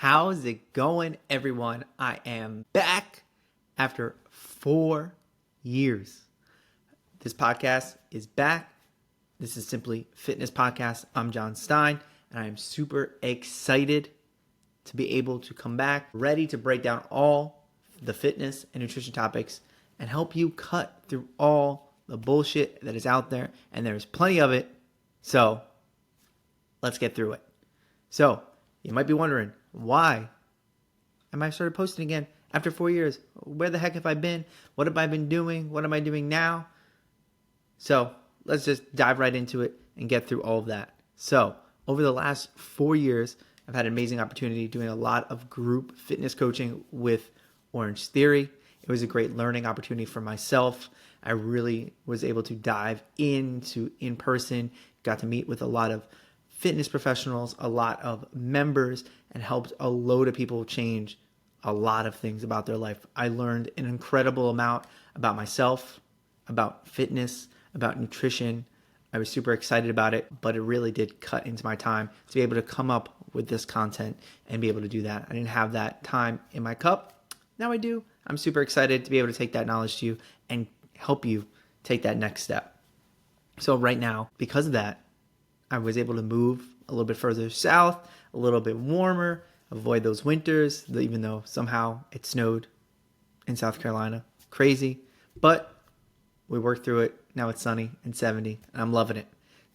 How's it going, everyone? I am back after 4 years. This podcast is back. This is Simply Fitness Podcast. I'm John Stein, and I am super excited to be able to come back, ready to break down all the fitness and nutrition topics and help you cut through all the bullshit that is out there, and there's plenty of it. So let's get through it. So you might be wondering, why am I started posting again after 4 years? Where the heck have I been? What have I been doing? What am I doing now? So let's just dive right into it and get through all of that. So over the last 4 years, I've had an amazing opportunity doing a lot of group fitness coaching with Orange Theory. It was a great learning opportunity for myself. I really was able to dive into in-person, got to meet with a lot of fitness professionals, a lot of members, and helped a load of people change a lot of things about their life. I learned an incredible amount about myself, about fitness, about nutrition. I was super excited about it, but it really did cut into my time to be able to come up with this content and be able to do that. I didn't have that time in my cup. Now I do. I'm super excited to be able to take that knowledge to you and help you take that next step. So right now, because of that, I was able to move a little bit further south, a little bit warmer, avoid those winters, even though somehow it snowed in South Carolina. Crazy. But we worked through it. Now it's sunny and 70, and I'm loving it.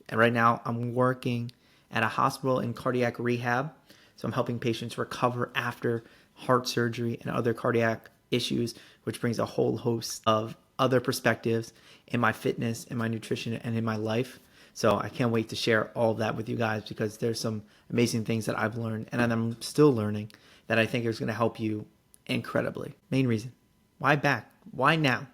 And right now I'm working at a hospital in cardiac rehab. So I'm helping patients recover after heart surgery and other cardiac issues, which brings a whole host of other perspectives in my fitness, in my nutrition, and in my life. So I can't wait to share all of that with you guys because there's some amazing things that I've learned and I'm still learning that I think is going to help you incredibly. Main reason. Why back? Why now?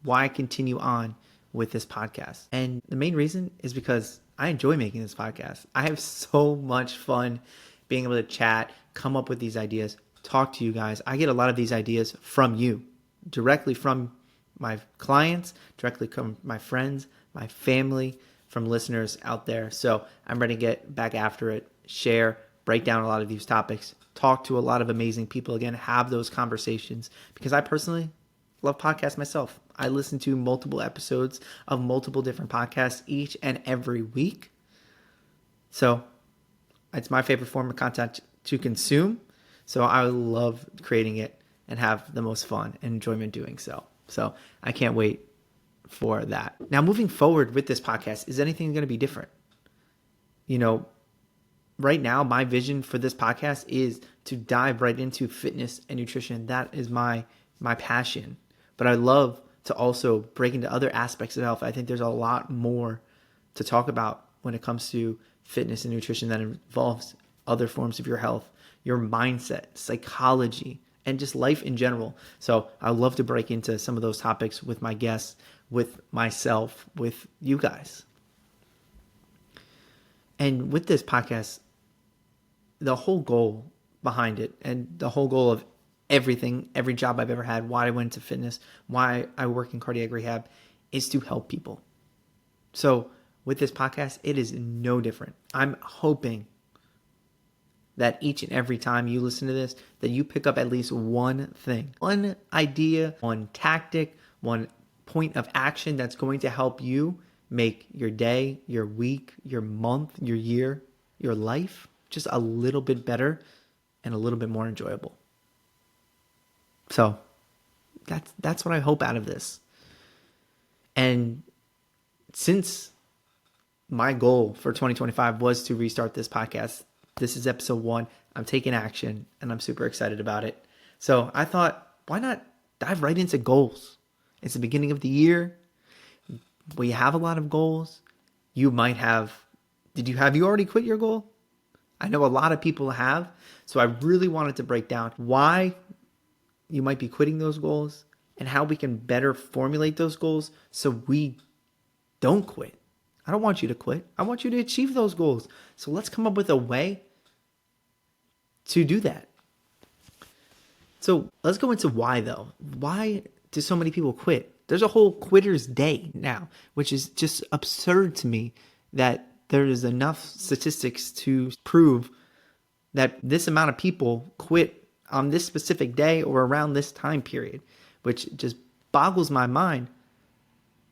Why continue on with this podcast? And the main reason is because I enjoy making this podcast. I have so much fun being able to chat, come up with these ideas, talk to you guys. I get a lot of these ideas from you, directly from my clients, directly from my friends, my family, from listeners out there. So I'm ready to get back after it, share, break down a lot of these topics, talk to a lot of amazing people again, have those conversations, because I personally love podcasts myself. I listen to multiple episodes of multiple different podcasts each and every week. So it's my favorite form of content to consume. So I love creating it and have the most fun and enjoyment doing so. So I can't wait for that. Now, moving forward with this podcast, is anything going to be different? Right now, my vision for this podcast is to dive right into fitness and nutrition. That is my passion. But I love to also break into other aspects of health. I think there's a lot more to talk about when it comes to fitness and nutrition that involves other forms of your health, your mindset, psychology, and just life in general. So I love to break into some of those topics with my guests, with myself, with you guys. And with this podcast, the whole goal behind it and the whole goal of everything, every job I've ever had, why I went into fitness, why I work in cardiac rehab, is to help people. So with this podcast, it is no different. I'm hoping that each and every time you listen to this, that you pick up at least one thing, one idea, one tactic, one point of action that's going to help you make your day, your week, your month, your year, your life just a little bit better and a little bit more enjoyable. So that's what I hope out of this. And since my goal for 2025 was to restart this podcast, this is episode 1. I'm taking action and I'm super excited about it. So I thought, why not dive right into goals? It's the beginning of the year. We have a lot of goals. You might have, have you already quit your goal? I know a lot of people have. So I really wanted to break down why you might be quitting those goals and how we can better formulate those goals so we don't quit. I don't want you to quit. I want you to achieve those goals. So let's come up with a way to do that. So let's go into why though. Why do so many people quit? There's a whole quitter's day now, which is just absurd to me that there is enough statistics to prove that this amount of people quit on this specific day or around this time period, which just boggles my mind.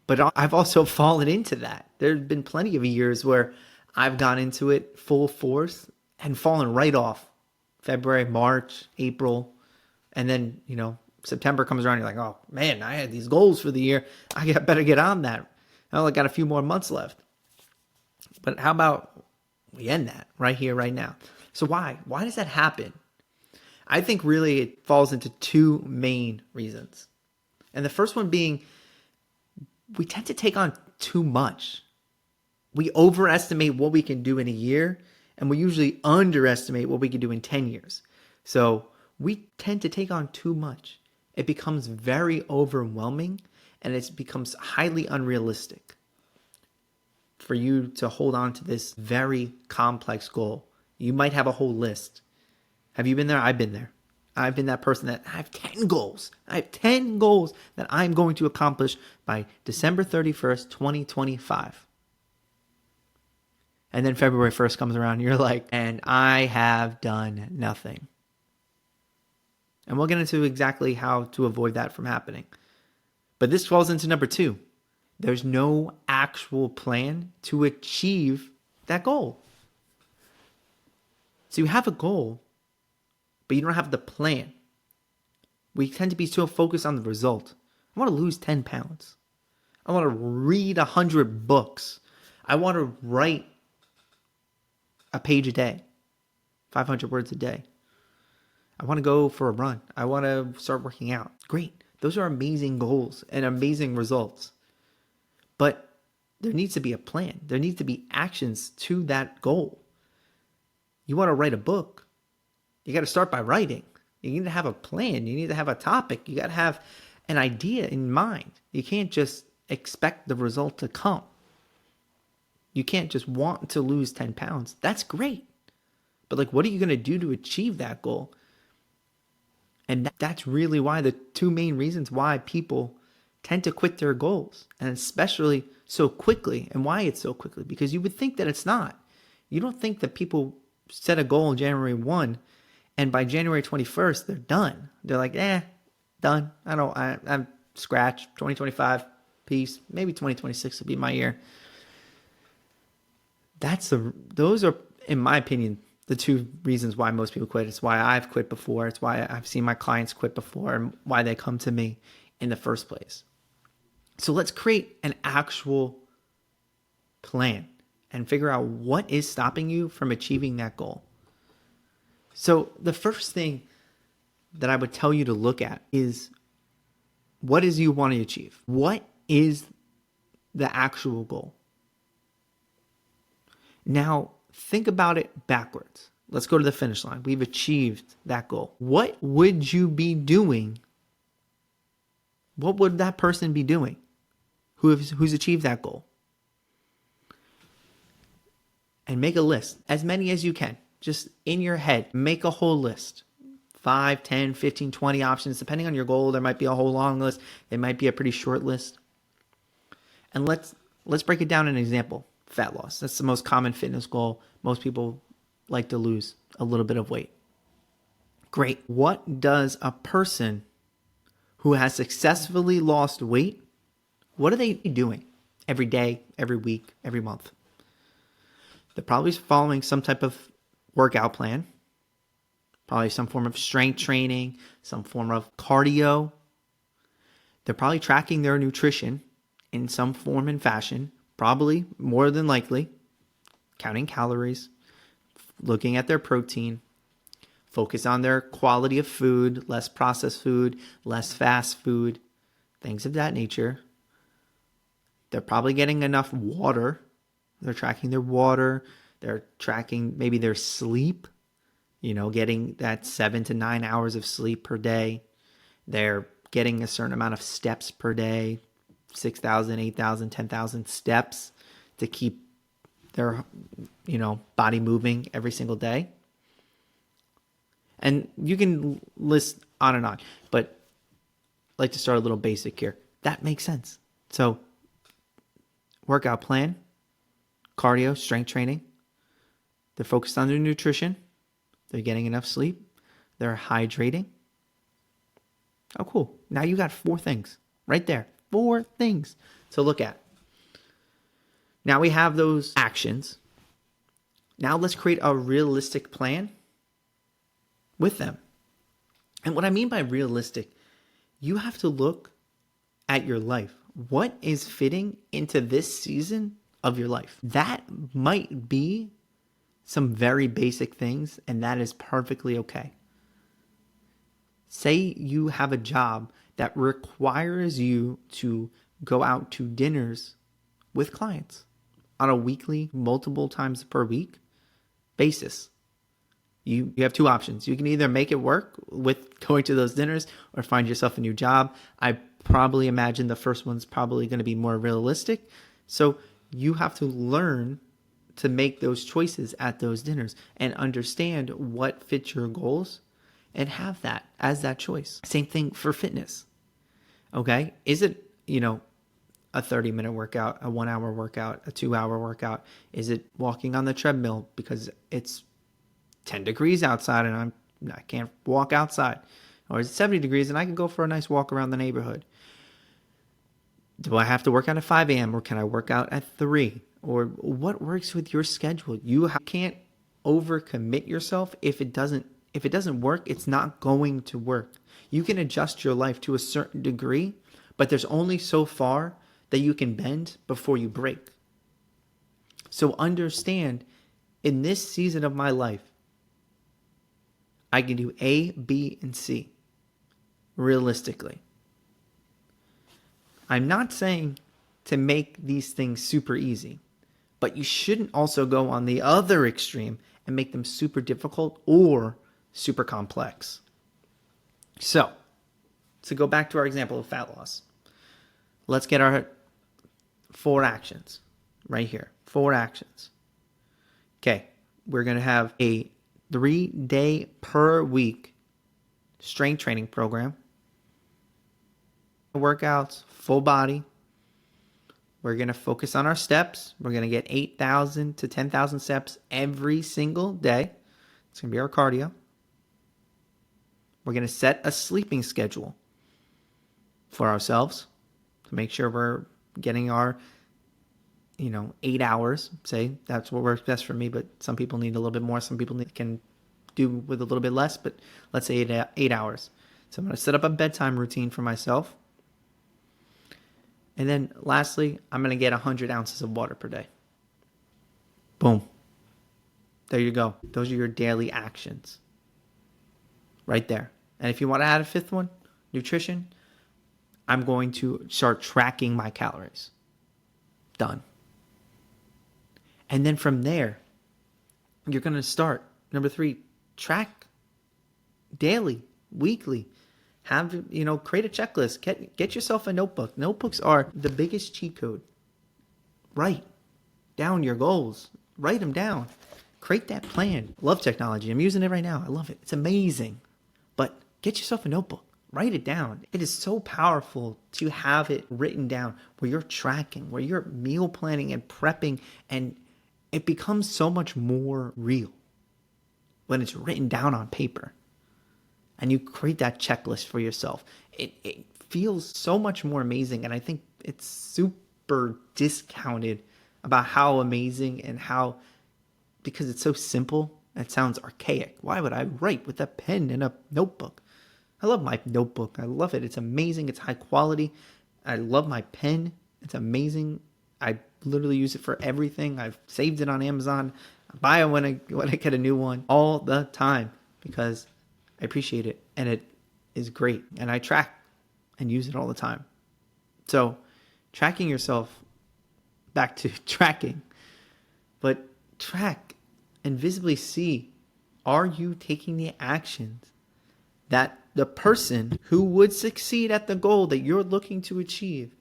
But I've also fallen into that. There's been plenty of years where I've gone into it full force and fallen right off. February, March, April, and then, September comes around. You're like, oh man, I had these goals for the year. I better get on that. I only got a few more months left. But how about we end that right here, right now? So why? Why does that happen? I think really it falls into two main reasons. And the first one being we tend to take on too much. We overestimate what we can do in a year, and we usually underestimate what we can do in 10 years. So we tend to take on too much. It becomes very overwhelming, and it becomes highly unrealistic for you to hold on to this very complex goal. You might have a whole list. Have you been there? I've been there. I've been that person that I have 10 goals. I have 10 goals that I'm going to accomplish by December 31st, 2025. And then February 1st comes around and you're like, and I have done nothing. And we'll get into exactly how to avoid that from happening. But this falls into number two. There's no actual plan to achieve that goal. So you have a goal, but you don't have the plan. We tend to be so focused on the result. I want to lose 10 pounds. I want to read 100 books. I want to write a page a day, 500 words a day. I want to go for a run. I want to start working out. Great. Those are amazing goals and amazing results. But there needs to be a plan. There needs to be actions to that goal. You want to write a book. You got to start by writing. You need to have a plan. You need to have a topic. You got to have an idea in mind. You can't just expect the result to come. You can't just want to lose 10 pounds. That's great. But what are you going to do to achieve that goal? And that's really why the two main reasons why people tend to quit their goals, and especially so quickly, and why it's so quickly, because you would think that it's not. You don't think that people set a goal on January 1 and by January 21st, they're done. They're like, done. I'm scratch. 2025, peace. Maybe 2026 will be my year. Those are, in my opinion, the two reasons why most people quit. It's why I've quit before. It's why I've seen my clients quit before and why they come to me in the first place. So let's create an actual plan and figure out what is stopping you from achieving that goal. So the first thing that I would tell you to look at is what is you want to achieve? What is the actual goal? Now, think about it backwards. Let's go to the finish line. We've achieved that goal. What would you be doing? What would that person be doing who's achieved that goal? And make a list, as many as you can. Just in your head, make a whole list. 5, 10, 15, 20 options. Depending on your goal, there might be a whole long list. It might be a pretty short list. And let's break it down in an example. Fat loss. That's the most common fitness goal. Most people like to lose a little bit of weight. Great. What does a person who has successfully lost weight, what are they doing every day, every week, every month? They're probably following some type of workout plan, probably some form of strength training, some form of cardio. They're probably tracking their nutrition in some form and fashion, probably more than likely, counting calories, looking at their protein, focus on their quality of food, less processed food, less fast food, things of that nature. They're probably getting enough water. They're tracking their water. They're tracking maybe their sleep, getting that 7 to 9 hours of sleep per day. They're getting a certain amount of steps per day, 6,000, 8,000, 10,000 steps to keep their, body moving every single day. And you can list on and on, but I'd like to start a little basic here. That makes sense. So, workout plan, cardio, strength training. They're focused on their nutrition. they're getting enough sleep, they're hydrating. Oh, cool. Now you got 4 things right there. 4 things to look at. Now we have those actions. Now let's create a realistic plan with them. And what I mean by realistic, you have to look at your life. What is fitting into this season of your life? That might be some very basic things, and that is perfectly okay. Say you have a job that requires you to go out to dinners with clients on a weekly, multiple times per week basis. You have 2 options. You can either make it work with going to those dinners or find yourself a new job. I probably imagine the first one's probably going to be more realistic. So you have to learn to make those choices at those dinners and understand what fits your goals and have that as that choice. Same thing for fitness. Okay? Is it, a 30-minute workout, a 1-hour workout, a 2-hour workout? Is it walking on the treadmill because it's 10 degrees outside and I can't walk outside? Or is it 70 degrees and I can go for a nice walk around the neighborhood? Do I have to work out at 5 a.m. or can I work out at 3? Or what works with your schedule? You can't overcommit yourself. If it doesn't work, it's not going to work. You can adjust your life to a certain degree, but there's only so far that you can bend before you break. So understand, in this season of my life, I can do A, B, and C realistically. I'm not saying to make these things super easy, but you shouldn't also go on the other extreme and make them super difficult or super complex. So, to go back to our example of fat loss, let's get our 4 actions right here. 4 actions. Okay, we're going to have a 3-day per week strength training program. Workouts, full body. We're going to focus on our steps. We're going to get 8,000 to 10,000 steps every single day. It's going to be our cardio. We're going to set a sleeping schedule for ourselves to make sure we're getting our 8 hours. Say that's what works best for me, but some people need a little bit more. Some people can do with a little bit less, but let's say 8 hours. So I'm going to set up a bedtime routine for myself. And then lastly, I'm going to get 100 ounces of water per day. Boom. There you go. Those are your daily actions. Right there. And if you want to add a 5th one, nutrition, I'm going to start tracking my calories. Done. And then from there, you're going to start. Number 3, track daily, weekly. Create a checklist. Get yourself a notebook. Notebooks are the biggest cheat code. Write down your goals. Write them down. Create that plan. Love technology. I'm using it right now. I love it. It's amazing. But get yourself a notebook. Write it down. It is so powerful to have it written down where you're tracking, where you're meal planning and prepping, and it becomes so much more real when it's written down on paper. And you create that checklist for yourself. It feels so much more amazing. And I think it's super discounted about how amazing and because it's so simple, it sounds archaic. Why would I write with a pen and a notebook? I love my notebook. I love it. It's amazing. It's high quality. I love my pen. It's amazing. I literally use it for everything. I've saved it on Amazon. I buy it when I get a new one all the time because I appreciate it, and it is great, and I track and use it all the time. So tracking yourself, back to tracking, but track and visibly see, are you taking the actions that the person who would succeed at the goal that you're looking to achieve,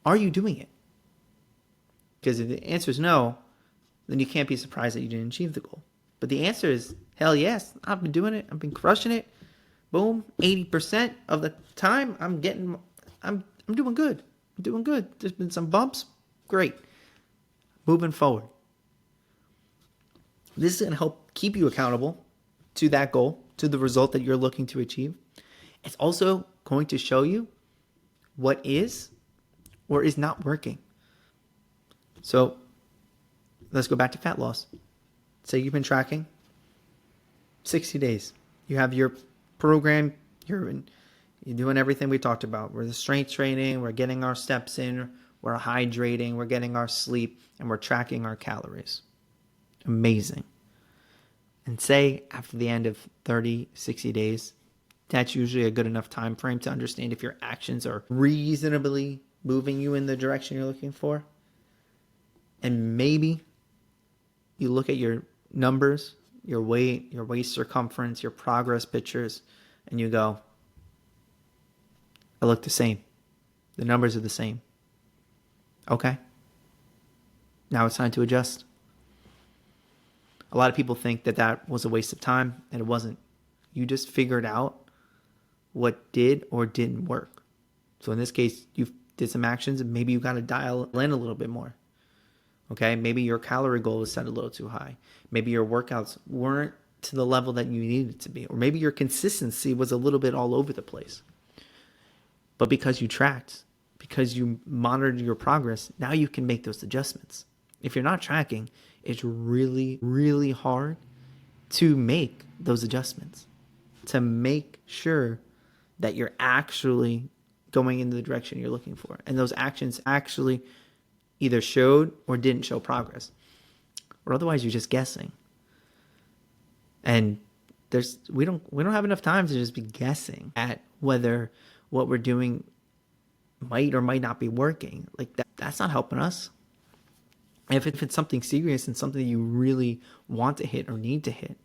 are you doing it? Because if the answer is no, then you can't be surprised that you didn't achieve the goal. But the answer is, hell yes, I've been doing it. I've been crushing it. Boom, 80% of the time I'm doing good. I'm doing good. There's been some bumps. Great. Moving forward. This is going to help keep you accountable to that goal, to the result that you're looking to achieve. It's also going to show you what is or is not working. So let's go back to fat loss. Say you've been tracking 60 days. You have your program, you're doing everything we talked about. We're the strength training, we're getting our steps in, we're hydrating, we're getting our sleep, and we're tracking our calories. Amazing. And say after the end of 30, 60 days, that's usually a good enough time frame to understand if your actions are reasonably moving you in the direction you're looking for. And maybe you look at your numbers, your weight, your waist circumference, your progress pictures, and you go, I look the same. The numbers are the same. Okay. Now it's time to adjust. A lot of people think that that was a waste of time, and it wasn't. You just figured out what did or didn't work. So in this case, you did some actions, and maybe you got to dial in a little bit more. Okay, maybe your calorie goal was set a little too high. Maybe your workouts weren't to the level that you needed to be. Or maybe your consistency was a little bit all over the place. But because you tracked, because you monitored your progress, now you can make those adjustments. If you're not tracking, it's really, really hard to make those adjustments, to make sure that you're actually going in the direction you're looking for. And those actions actually either showed or didn't show progress. Or otherwise you're just guessing. And we don't have enough time to just be guessing at whether what we're doing might or might not be working. Like that's not helping us. If it's something serious and something that you really want to hit or need to hit,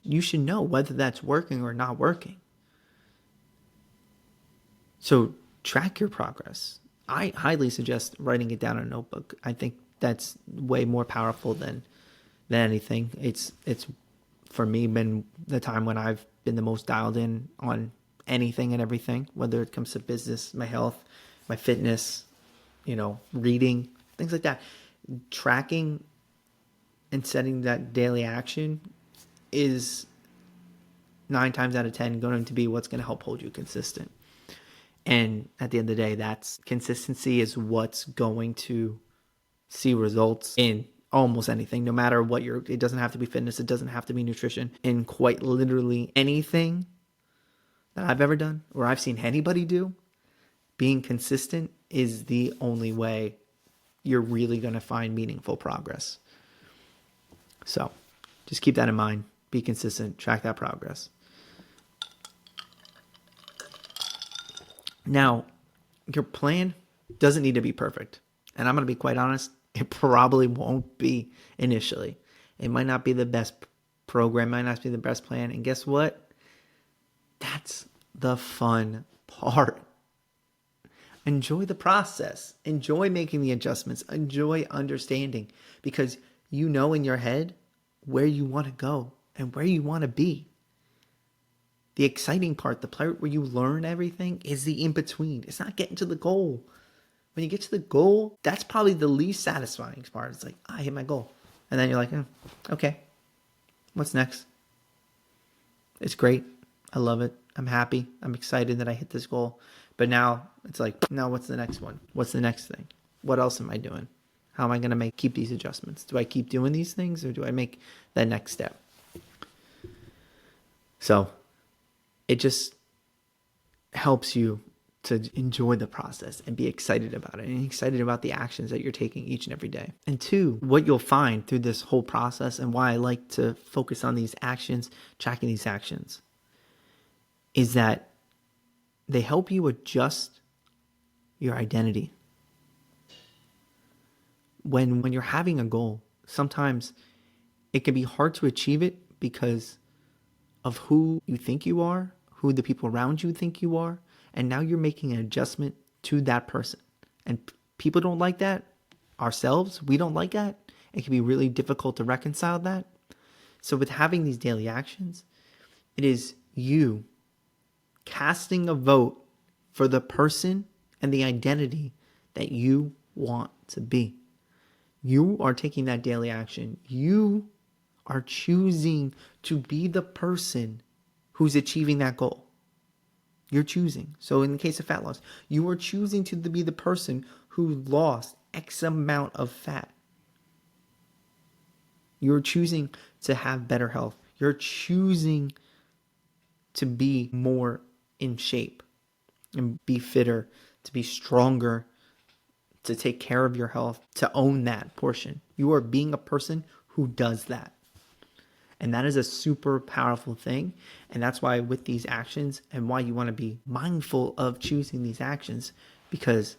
you should know whether that's working or not working. So track your progress. I highly suggest writing it down in a notebook. I think that's way more powerful than anything. It's for me been the time when I've been the most dialed in on anything and everything, whether it comes to business, my health, my fitness, reading, things like that. Tracking and setting that daily action is 9 times out of 10 going to be what's going to help hold you consistent. And at the end of the day, that's consistency is what's going to see results in almost anything, no matter what it doesn't have to be fitness. It doesn't have to be nutrition. In quite literally anything that I've ever done or I've seen anybody do, being consistent is the only way you're really going to find meaningful progress. So just keep that in mind. Be consistent. Track that progress. Now, your plan doesn't need to be perfect. And I'm going to be quite honest, it probably won't be initially. It might not be the best program, might not be the best plan. And guess what? That's the fun part. Enjoy the process. Enjoy making the adjustments. Enjoy understanding, because you know in your head where you want to go and where you want to be. The exciting part, the part where you learn everything, is the in-between. It's not getting to the goal. When you get to the goal, that's probably the least satisfying part. It's like, I hit my goal. And then you're like, okay, what's next? It's great. I love it. I'm happy. I'm excited that I hit this goal. But now it's like, now what's the next one? What's the next thing? What else am I doing? How am I going to keep these adjustments? Do I keep doing these things, or do I make that next step? So it just helps you to enjoy the process and be excited about it and excited about the actions that you're taking each and every day. And 2, what you'll find through this whole process, and why I like to focus on these actions, tracking these actions, is that they help you adjust your identity. When you're having a goal, sometimes it can be hard to achieve it because of who you think you are, who the people around you think you are, and now you're making an adjustment to that person. And people don't like that. Ourselves, we don't like that. It can be really difficult to reconcile that. So with having these daily actions, it is you casting a vote for the person and the identity that you want to be. You are taking that daily action. You are choosing to be the person who's achieving that goal. You're choosing. So in the case of fat loss, you are choosing to be the person who lost X amount of fat. You're choosing to have better health. You're choosing to be more in shape and be fitter, to be stronger, to take care of your health, to own that portion. You are being a person who does that. And that is a super powerful thing. And that's why with these actions and why you want to be mindful of choosing these actions, because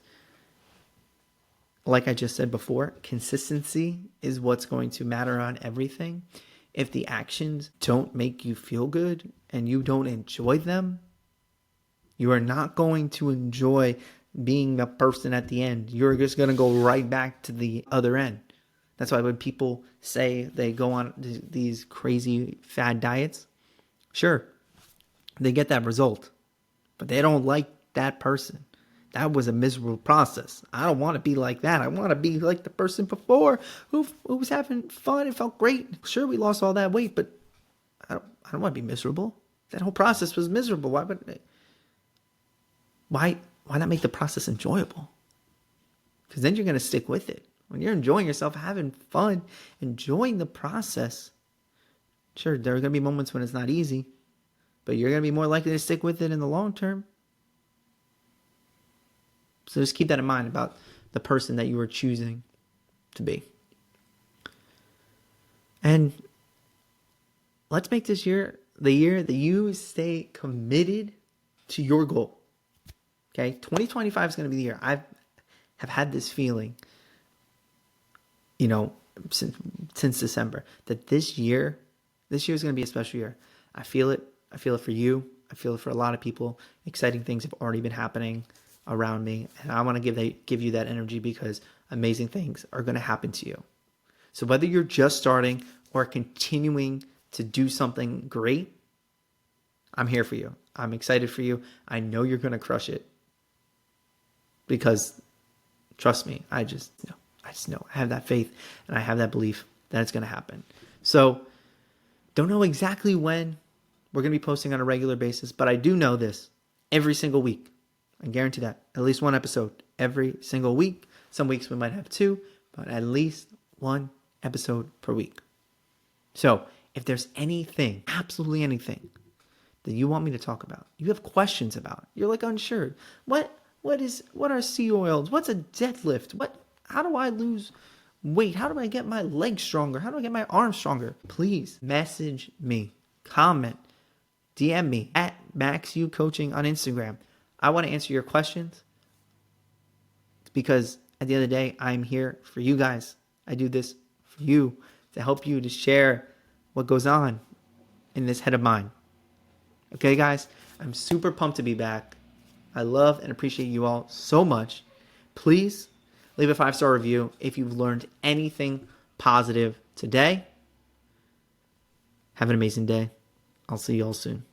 like I just said before, consistency is what's going to matter on everything. If the actions don't make you feel good and you don't enjoy them, you are not going to enjoy being the person at the end. You're just going to go right back to the other end. That's why when people say they go on these crazy fad diets, sure, they get that result, but they don't like that person. That was a miserable process. I don't want to be like that. I want to be like the person before who was having fun and felt great. Sure, we lost all that weight, but I don't want to be miserable. That whole process was miserable. Why not make the process enjoyable? Because then you're going to stick with it. When you're enjoying yourself, having fun, enjoying the process, sure, there are going to be moments when it's not easy, but you're going to be more likely to stick with it in the long term. So just keep that in mind about the person that you are choosing to be. And let's make this year the year that you stay committed to your goal. Okay, 2025 is going to be the year. I have had this feeling, since December, that this year is going to be a special year. I feel it. I feel it for you. I feel it for a lot of people. Exciting things have already been happening around me, and I want to give you that energy because amazing things are going to happen to you. So whether you're just starting or continuing to do something great, I'm here for you. I'm excited for you. I know you're going to crush it because trust me, I just know. I have that faith and I have that belief that it's going to happen. So don't know exactly when we're going to be posting on a regular basis, but I do know this: every single week. I guarantee that. At least one episode every single week. Some weeks we might have two, but at least one episode per week. So if there's anything, absolutely anything that you want me to talk about, you have questions about, you're like unsure. What are sea oils? What's a deadlift? How do I lose weight? How do I get my legs stronger? How do I get my arms stronger? Please message me, comment, DM me at MaxU Coaching on Instagram. I want to answer your questions because at the end of the day, I'm here for you guys. I do this for you to help you to share what goes on in this head of mine. Okay, guys, I'm super pumped to be back. I love and appreciate you all so much. Please leave a 5-star review if you've learned anything positive today. Have an amazing day. I'll see you all soon.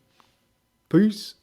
Peace.